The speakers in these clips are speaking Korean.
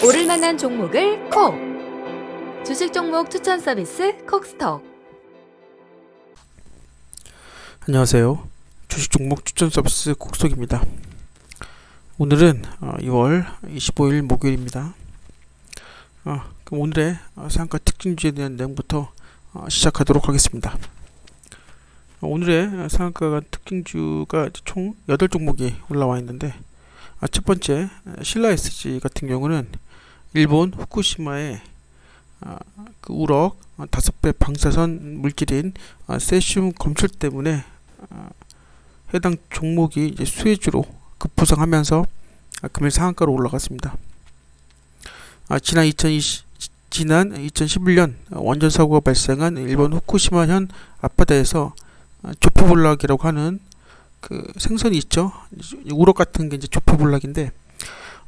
오를 만한 종목을 콕! 주식 종목 추천 서비스 콕스톡. 안녕하세요. 주식 종목 추천 서비스 콕스톡입니다. 오늘은 2월 25일 목요일입니다. 그럼 오늘의 상한가 특징주에 대한 내용부터 시작하도록 하겠습니다. 오늘의 상한가 특징주가 총 8종목이 올라와 있는데, 첫 번째 신라 SG 같은 경우는 일본 후쿠시마의 그 우럭 5배 방사선 물질인 세슘 검출 때문에 해당 종목이 이제 수혜주로 급부상하면서 금일 상한가로 올라갔습니다. 지난 2011년 원전 사고가 발생한 일본 후쿠시마현 앞바다에서 조표블락이라고 하는 그 생선이 있죠. 우럭 같은 게 이제 조표블락인데,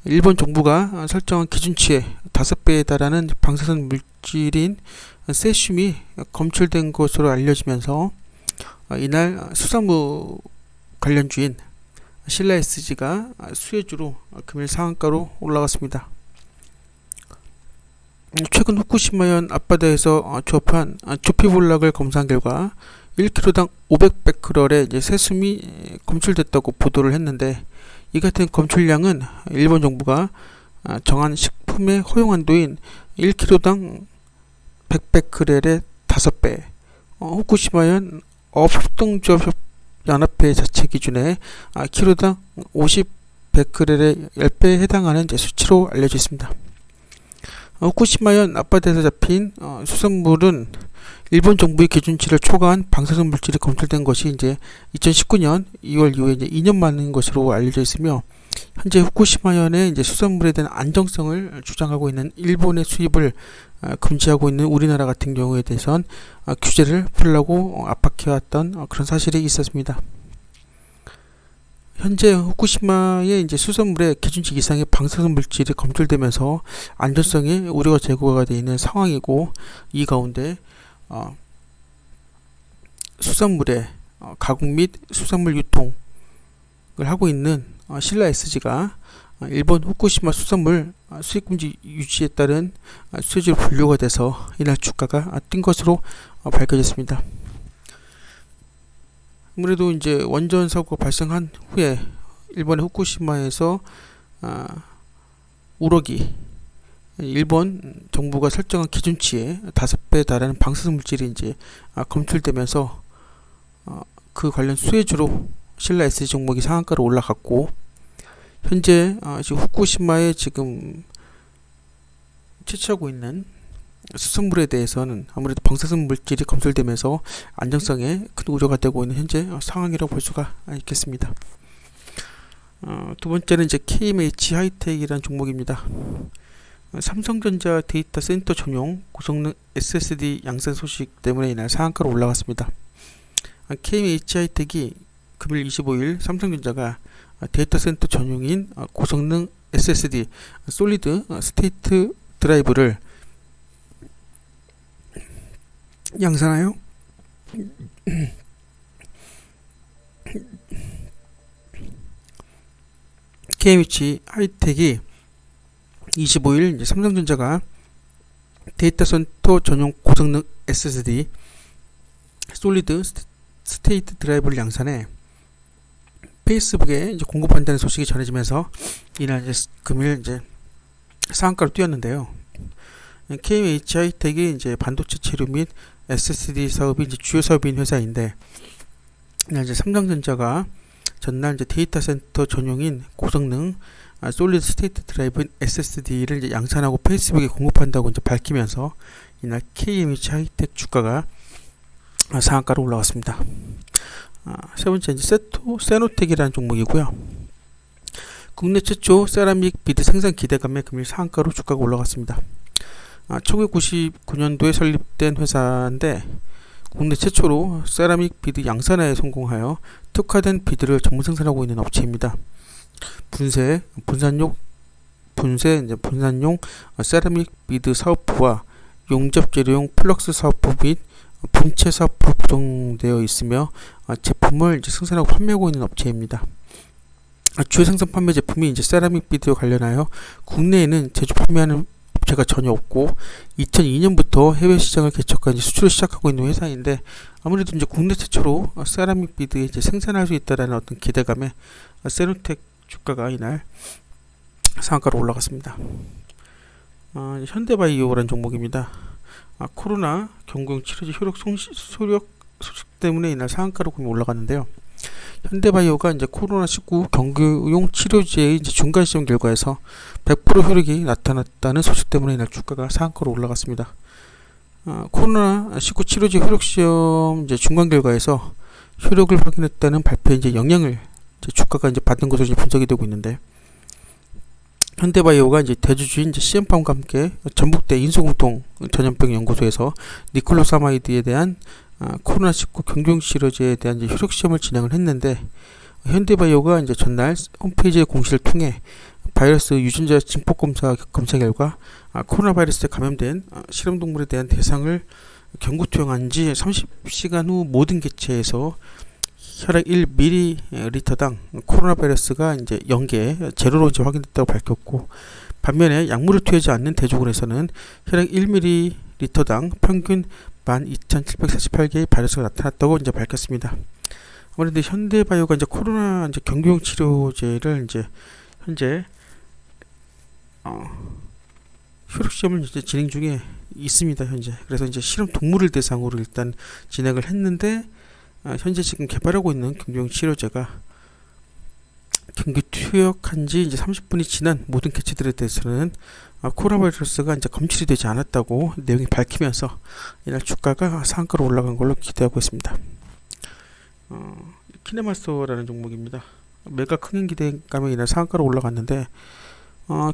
일본 정부가 설정한 기준치의 5배에 달하는 방사선 물질인 세슘이 검출된 것으로 알려지면서 이날 수산물 관련주인 신라 SG가 수혜주로 금일 상한가로 올라갔습니다. 최근 후쿠시마현 앞바다에서 조업한 조피볼락을 검사한 결과 1kg당 500베크럴의 세슘이 검출됐다고 보도를 했는데, 이 같은 검출량은 일본 정부가 정한 식품의 허용 한도인 1kg당 100베크렐의 5배, 후쿠시마현 어업협동조합 연합회 자체 기준의 kg당 50베크렐의 10배에 해당하는 수치로 알려져 있습니다. 후쿠시마현 앞바다에서 잡힌 수산물은 일본 정부의 기준치를 초과한 방사선 물질이 검출된 것이 이제 2019년 2월 이후에 이제 2년 만인 것으로 알려져 있으며, 현재 후쿠시마현의 이제 수산물에 대한 안정성을 주장하고 있는 일본의 수입을 금지하고 있는 우리나라 같은 경우에 대해선 규제를 풀라고 압박해왔던 그런 사실이 있었습니다. 현재 후쿠시마의 이제 수산물의 기준치 이상의 방사선 물질이 검출되면서 안전성에 우려가 제기가 되어 있는 상황이고, 이 가운데 수산물의 가공 및 수산물 유통을 하고 있는 신라 SG가 일본 후쿠시마 수산물 수입금지 유지에 따른 수혜주로 분류가 돼서 이날 주가가 뛴 것으로 밝혀졌습니다. 아무래도 이제 원전 사고가 발생한 후에 일본의 후쿠시마에서 우럭이 일본 정부가 설정한 기준치의 5배에 달하는 방사선 물질이 이제 검출되면서 그 관련 수혜주로 신라 SG 종목이 상한가로 올라갔고, 현재 지금 후쿠시마에 지금 채취하고 있는 수산물에 대해서는 아무래도 방사선 물질이 검출되면서 안정성에 큰 우려가 되고 있는 현재 상황이라고 볼 수가 있겠습니다. 두 번째는 이제 KMH 하이텍이라는 종목입니다. 삼성전자 데이터 센터 전용 고성능 SSD 양산 소식 때문에 이날 상한가로 올라갔습니다. KMH 하이텍이 금일 25일 삼성전자가 데이터 센터 전용인 고성능 SSD 솔리드 스테이트 드라이브를 양산하여 KMH 하이텍이 25일 이제 삼성전자가 데이터 센터 전용 고성능 SSD 솔리드 스테이트 드라이브를 양산해 페이스북에 이제 공급한다는 소식이 전해지면서 이날 이제 금일 이제 상한가로 뛰었는데요. KMH 하이텍이 이제 반도체 재료 및 SSD 사업이 이제 주요 사업인 회사인데, 이날 이제 삼성전자가 전날 이제 데이터 센터 전용인 고성능 솔리드 스테이트 드라이브 SSD를 이제 양산하고 페이스북에 공급한다고 이제 밝히면서 이날 KMH 하이텍 주가가 상한가로 올라갔습니다. 세 번째 이제 세노텍이라는 종목이고요. 국내 최초 세라믹 비드 생산 기대감에 금일 상한가로 주가가 올라갔습니다. 1999년도에 설립된 회사인데, 국내 최초로 세라믹 비드 양산화에 성공하여 특화된 비드를 전문 생산하고 있는 업체입니다. 분산용 세라믹 비드 사업부와 용접 재료용 플럭스 사업부 및 분체 사업부로 구성되어 있으며 제품을 이제 생산하고 판매하고 있는 업체입니다. 주요 생산 판매 제품이 이제 세라믹 비드와 관련하여 국내에는 제조 판매하는 업체가 전혀 없고 2002년부터 해외 시장을 개척한 이제 수출을 시작하고 있는 회사인데 아무래도 이제 국내 최초로 세라믹 비드 이제 생산할 수 있다라는 어떤 기대감에 세노텍 주가가 이날 상한가로 올라갔습니다. 현대바이오라는 종목입니다. 코로나 경구용 치료제 효력 소식 때문에 이날 상한가로 올라갔는데요. 현대바이오가 이제 코로나19 경구용 치료제의 이제 중간 시험 결과에서 100% 효력이 나타났다는 소식 때문에 이날 주가가 상한가로 올라갔습니다. 코로나19 치료제 효력 시험 이제 중간 결과에서 효력을 확인했다는 발표에 이제 영향을 이제 주가가 이제 받은 것으로 이제 분석이 되고 있는데, 현대바이오가 이제 대주주인 이제 CM팜과 함께 전북대 인수공통 전염병 연구소에서 니클로사마이드에 대한 코로나19 경구용 치료제에 대한 이제 효력 시험을 진행을 했는데, 현대바이오가 이제 전날 홈페이지의 공시를 통해 바이러스 유전자 진폭 검사 결과 코로나 바이러스에 감염된 실험 동물에 대한 대상을 경구 투영한 지 30시간 후 모든 개체에서 혈액 1ml당 코로나 바이러스가 이제 0개 제로로 이제 확인됐다고 밝혔고, 반면에 약물을 투여하지 않는 대조군에서는 혈액 1ml당 평균 12,748개의 바이러스가 나타났다고 이제 밝혔습니다. 아무래도 현대바이오가 이제 코로나 이제 경구용 치료제를 이제 현재 효력 시험을 이제 진행 중에 있습니다. 현재 그래서 이제 실험 동물을 대상으로 일단 진행을 했는데, 현재 지금 개발하고 있는 경구용 치료제가 경구 투약한 지 이제 30분이 지난 모든 개체들에 대해서는 코로나 바이러스가 이제 검출이 되지 않았다고 내용이 밝히면서 이날 주가가 상한가로 올라간 걸로 기대하고 있습니다. 키네마스터라는 종목입니다. 매각 흥행 기대감에 이날 상한가로 올라갔는데,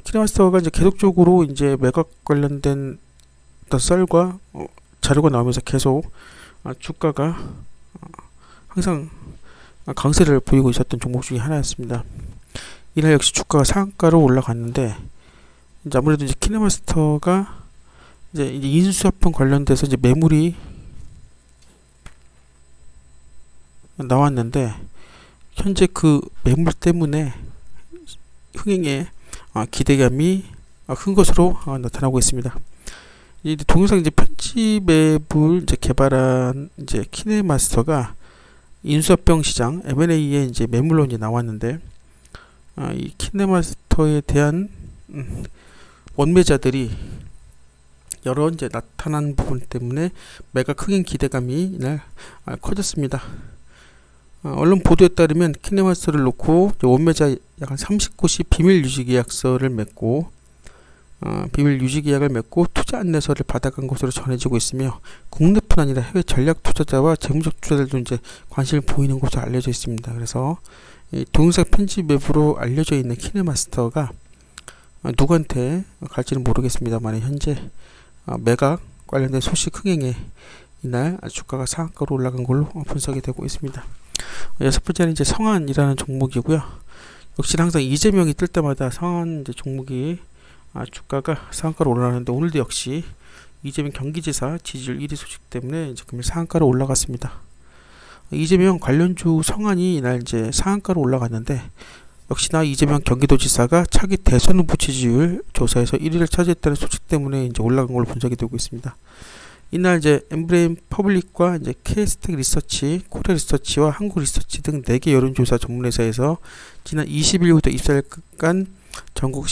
키네마스터가 이제 계속적으로 이제 매각 관련된 어떤 썰과 자료가 나오면서 계속 주가가 항상 강세를 보이고 있었던 종목 중에 하나였습니다. 이날 역시 주가가 상한가로 올라갔는데, 이제 아무래도 이제 키네마스터가 이제 인수합병 관련돼서 이제 매물이 나왔는데, 현재 그 매물 때문에 흥행에 기대감이 큰 것으로 나타나고 있습니다. 이 동영상 이제 편집 앱을 이제 개발한 이제 키네마스터가 인수합병 시장 M&A에 이제 매물로 이제 나왔는데, 이 키네마스터에 대한 원매자들이 여러 이제 나타난 부분 때문에 매각 흥행 기대감이 이날 커졌습니다. 언론 보도에 따르면 키네마스터를 놓고 원매자 약 한 30곳이 비밀 유지 계약서를 맺고 비밀 유지 계약을 맺고 투자 안내서를 받아간 것으로 전해지고 있으며, 국내뿐 아니라 해외 전략 투자자와 재무적 투자들도 이제 관심을 보이는 것으로 알려져 있습니다. 그래서 이 동영상 편집 앱으로 알려져 있는 키네마스터가 누구한테 갈지는 모르겠습니다만, 현재 매각 관련된 소식 흥행에 이날 주가가 상한가로 올라간 걸로 분석이 되고 있습니다. 여섯 번째는 이제 성한이라는 종목이고요. 역시 항상 이재명이 뜰 때마다 성한 이제 종목이 주가가 상한가로 올라가는데, 오늘도 역시 이재명 경기지사 지지율 1위 소식 때문에 이제 금일 상한가로 올라갔습니다. 이재명 관련주 성한이 이날 이제 상한가로 올라갔는데, 역시나 이재명 경기도지사가 차기 대선 후보 지지율 조사에서 1위를 차지했다는 소식 때문에 이제 올라간 걸로 분석이 되고 있습니다. 이날 이제 엠브레인 퍼블릭과 이제 K스택 리서치, 코리아 리서치와 한국 리서치 등 4개 여론조사 전문회사에서 지난 20일부터 24일간 전국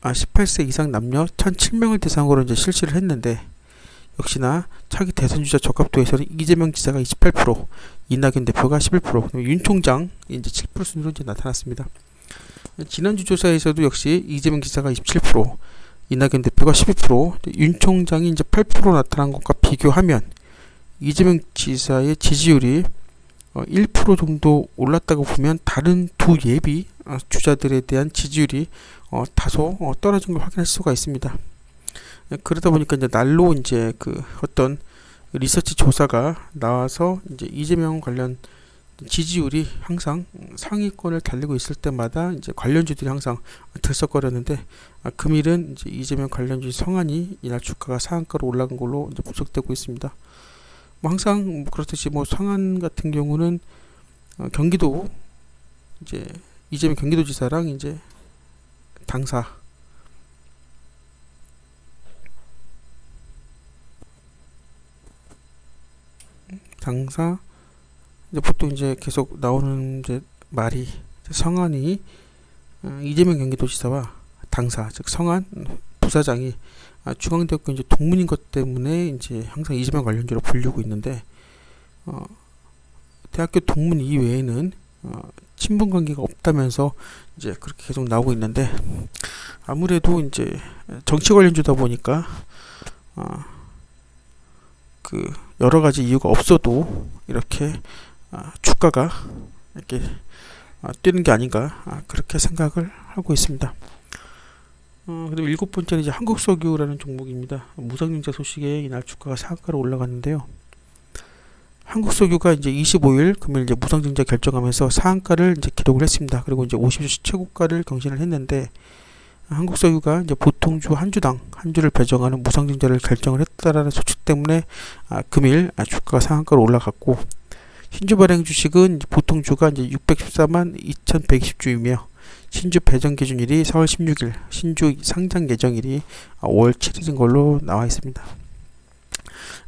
18세 이상 남녀 1,007명을 대상으로 이제 실시를 했는데, 역시나 차기 대선 주자 적합도에서는 이재명 지사가 28%, 이낙연 대표가 11%, 윤 총장 이제 7% 순으로 이제 나타났습니다. 지난주 조사에서도 역시 이재명 지사가 27%, 이낙연 대표가 12%, 윤 총장이 이제 8% 나타난 것과 비교하면 이재명 지사의 지지율이 1% 정도 올랐다고 보면 다른 두 예비 주자들에 대한 지지율이 다소 떨어진 걸 확인할 수가 있습니다. 그러다 보니까 이제 날로 이제 그 어떤 리서치 조사가 나와서 이제 이재명 관련 지지율이 항상 상위권을 달리고 있을 때마다 이제 관련주들이 항상 들썩거렸는데, 금일은 이제 이재명 관련주 성한이 이날 주가가 상한가로 올라간 걸로 이제 분석되고 있습니다. 뭐 항상 그렇듯이 뭐 성한 같은 경우는 경기도 이제 이재명 경기도지사랑 이제 당사 이제 보통 이제 계속 나오는 이제 말이 성안이 이재명 경기도지사와 당사 즉 성안 부사장이 중앙대학교 이제 동문인 것 때문에 이제 항상 이재명 관련주로 불리고 있는데 대학교 동문 이외에는 친분 관계가 없다면서 이제 그렇게 계속 나오고 있는데 아무래도 이제 정치 관련주다 보니까 그 여러 가지 이유가 없어도 이렇게 주가가 이렇게 뛰는 게 아닌가 그렇게 생각을 하고 있습니다. 그리고 일곱 번째는 이제 한국석유라는 종목입니다. 무상증자 소식에 이날 주가가 상한가로 올라갔는데요. 한국석유가 이제 25일 금요일 이제 무상증자 결정하면서 상한가를 이제 기록을 했습니다. 그리고 이제 50주 최고가를 경신을 했는데 한국석유가 이제 보통주 한 주당 한 주를 배정하는 무상증자를 결정을 했다라는 소식 때문에 금일 주가가 상한가로 올라갔고 신주 발행 주식은 보통주가 이제 614만 2,120주이며 신주 배정 기준일이 4월 16일, 신주 상장 예정일이 5월 7일인 걸로 나와 있습니다.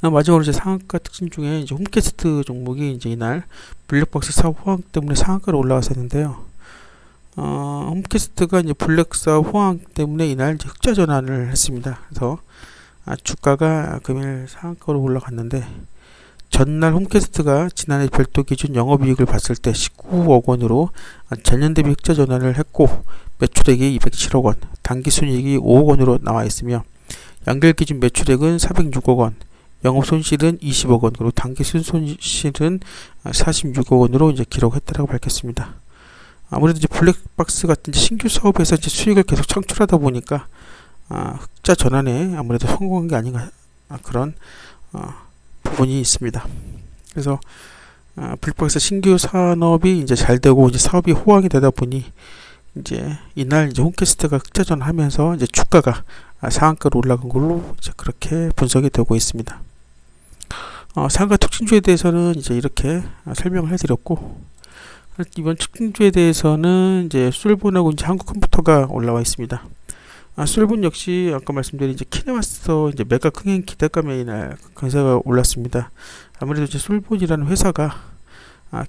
마지막으로 이제 상한가 특징 중에 이제 홈캐스트 종목이 이제 이날 블랙박스 사업 호황 때문에 상한가로 올라왔었는데요. 홈캐스트가 이제 블랙사 호황 때문에 이날 이제 흑자 전환을 했습니다. 그래서 주가가 금일 상한가로 올라갔는데 전날 홈캐스트가 지난해 별도 기준 영업이익을 봤을 때 19억 원으로 전년 대비 흑자 전환을 했고 매출액이 207억 원, 당기순이익이 5억 원으로 나와 있으며 연결 기준 매출액은 406억 원, 영업 손실은 20억 원, 그리고 당기순 손실은 46억 원으로 이제 기록했다라고 밝혔습니다. 아무래도 이제 블랙박스 같은 신규 사업에서 이제 수익을 계속 창출하다 보니까 흑자 전환에 아무래도 성공한 게 아닌가 그런 부분이 있습니다. 그래서 블랙박스 신규 산업이 이제 잘 되고 이제 사업이 호황이 되다 보니 이제 이날 이제 홈캐스트가 흑자 전환하면서 이제 주가가 상한가로 올라간 걸로 이제 그렇게 분석이 되고 있습니다. 상한가 특징주에 대해서는 이제 이렇게 설명을 해드렸고 이번 특징주에 대해서는 이제 솔본하고 이제 한국컴퓨터가 올라와 있습니다. 솔본 역시 아까 말씀드린 이제 키네마스터 이제 매각 흥행 기대감에 인해 강세가 올랐습니다. 아무래도 이제 솔본이라는 회사가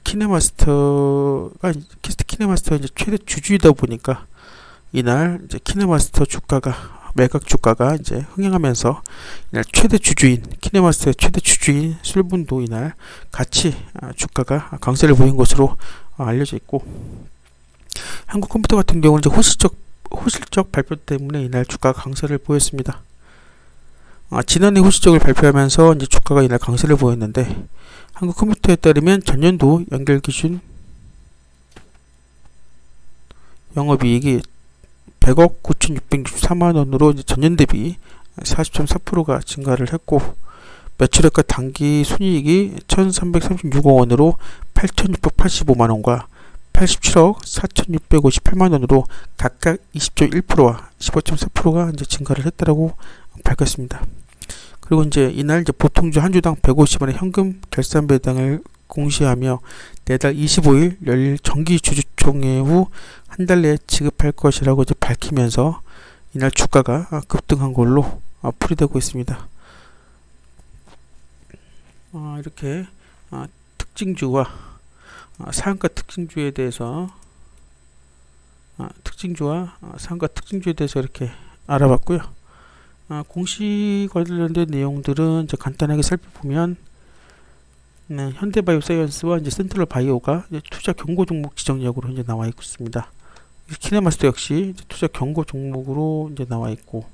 키네마스터가 이제 최대 주주이다 보니까 이날 이제 키네마스터 주가가 매각 주가가 이제 흥행하면서 이날 최대 주주인 키네마스터의 최대 주주인 솔본도 이날 같이 주가가 강세를 보인 것으로 알려져 있고 한국컴퓨터 같은 경우는 이제 호실적 발표 때문에 이날 주가가 강세를 보였습니다. 지난해 호실적을 발표하면서 이제 주가가 이날 강세를 보였는데 한국컴퓨터에 따르면 전년도 연결 기준 영업이익이 100억 9,664만 원으로 이제 전년 대비 40.4%가 증가를 했고 매출액과 당기 순이익이 1,336억 원으로 8,685만 원과 87억 4,658만 원으로 각각 20.1%와 15.4%가 이제 증가를 했다라고 밝혔습니다. 그리고 이제 이날 이제 보통주 한 주당 150원의 현금 결산 배당을 공시하며 내달 25일 열릴 정기 주주총회 후 한 달 내에 지급할 것이라고 이제 밝히면서 이날 주가가 급등한 걸로 풀이되고 있습니다. 이렇게 특징주와 상한가 특징주에 대해서 특징주와 상한가 특징주에 대해서 이렇게 알아봤고요. 공시 관련된 내용들은 이제 간단하게 살펴보면 현대바이오사이언스와 이제 센트럴바이오가 이제 투자 경고 종목 지정약으로 현재 나와 있습니다. 키네마스터 역시 이제 투자 경고 종목으로 이제 나와 있고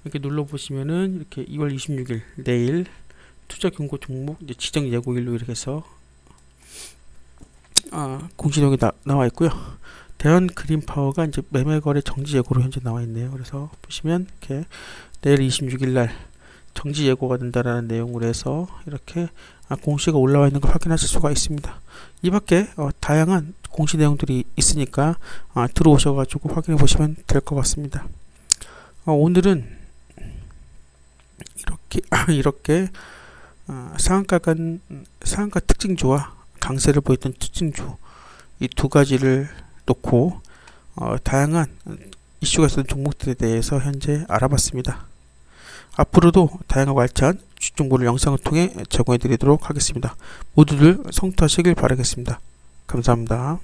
이렇게 눌러 보시면은 이렇게 2월 26일 내일 투자 경고 종목 이제 지정 예고일로 이렇게 해서 공시록이 나와 있고요. 대한 그린파워가 이제 매매 거래 정지 예고로 현재 나와 있네요. 그래서 보시면 이렇게 내일 26일 날 정지 예고가 된다라는 내용으로 해서 이렇게 공시가 올라와 있는 걸 확인하실 수가 있습니다. 이 밖에 다양한 공시 내용들이 있으니까 들어오셔가지고 확인해 보시면 될 것 같습니다. 오늘은 이렇게 상한가 특징주와 강세를 보였던 특징주 이 두 가지를 놓고 다양한 이슈가 있었던 종목들에 대해서 현재 알아봤습니다. 앞으로도 다양하고 알찬 주식 정보를 영상을 통해 제공해 드리도록 하겠습니다. 모두들 성투하시길 바라겠습니다. 감사합니다.